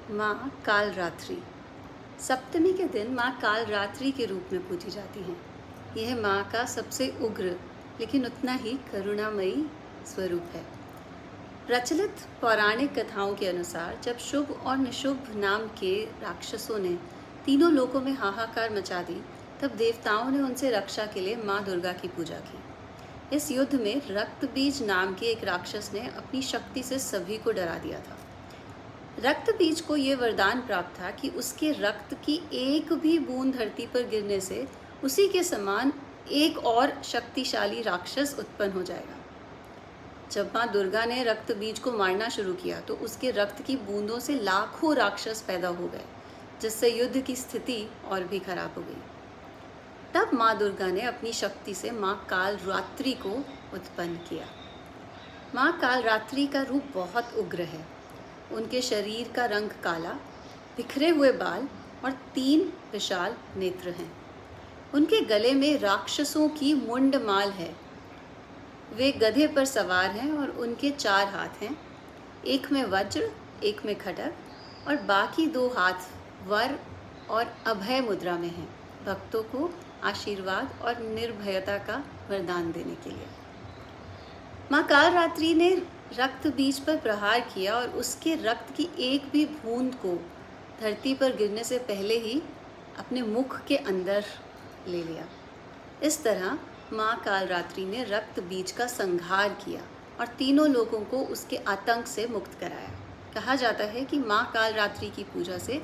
माँ कालरात्रि। सप्तमी के दिन माँ कालरात्रि के रूप में पूजी जाती हैं। यह माँ का सबसे उग्र लेकिन उतना ही करुणामयी स्वरूप है। प्रचलित पौराणिक कथाओं के अनुसार जब शुभ और निशुभ नाम के राक्षसों ने तीनों लोकों में हाहाकार मचा दी, तब देवताओं ने उनसे रक्षा के लिए माँ दुर्गा की पूजा की। इस युद्ध में रक्तबीज नाम के एक राक्षस ने अपनी शक्ति से सभी को डरा दिया था। रक्त बीज को ये वरदान प्राप्त था कि उसके रक्त की एक भी बूंद धरती पर गिरने से उसी के समान एक और शक्तिशाली राक्षस उत्पन्न हो जाएगा। जब माँ दुर्गा ने रक्त बीज को मारना शुरू किया तो उसके रक्त की बूंदों से लाखों राक्षस पैदा हो गए, जिससे युद्ध की स्थिति और भी खराब हो गई। तब माँ दुर्गा ने अपनी शक्ति से माँ कालरात्रि को उत्पन्न किया। माँ कालरात्रि का रूप बहुत उग्र है। उनके शरीर का रंग काला, बिखरे हुए बाल और 3 विशाल नेत्र हैं। उनके गले में राक्षसों की मुंड माल है। वे गधे पर सवार हैं और उनके 4 हाथ हैं। एक में वज्र, एक में खड्ग और बाकी 2 हाथ वर और अभय मुद्रा में हैं, भक्तों को आशीर्वाद और निर्भयता का वरदान देने के लिए। माँ कालरात्रि ने रक्त बीज पर प्रहार किया और उसके रक्त की एक भी बूंद को धरती पर गिरने से पहले ही अपने मुख के अंदर ले लिया। इस तरह माँ कालरात्रि ने रक्त बीज का संहार किया और तीनों लोगों को उसके आतंक से मुक्त कराया। कहा जाता है कि माँ कालरात्रि की पूजा से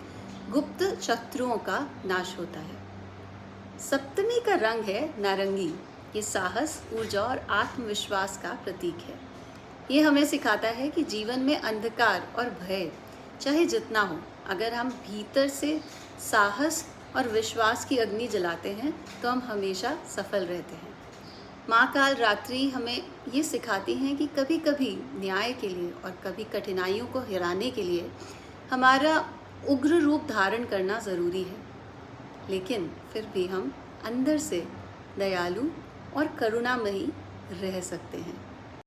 गुप्त शत्रुओं का नाश होता है। सप्तमी का रंग है नारंगी। ये साहस, ऊर्जा और आत्मविश्वास का प्रतीक है। ये हमें सिखाता है कि जीवन में अंधकार और भय चाहे जितना हो, अगर हम भीतर से साहस और विश्वास की अग्नि जलाते हैं तो हम हमेशा सफल रहते हैं। माँ कालरात्रि हमें ये सिखाती हैं कि कभी कभी न्याय के लिए और कभी कठिनाइयों को हराने के लिए हमारा उग्र रूप धारण करना ज़रूरी है, लेकिन फिर भी हम अंदर से दयालु और करुणामयी रह सकते हैं।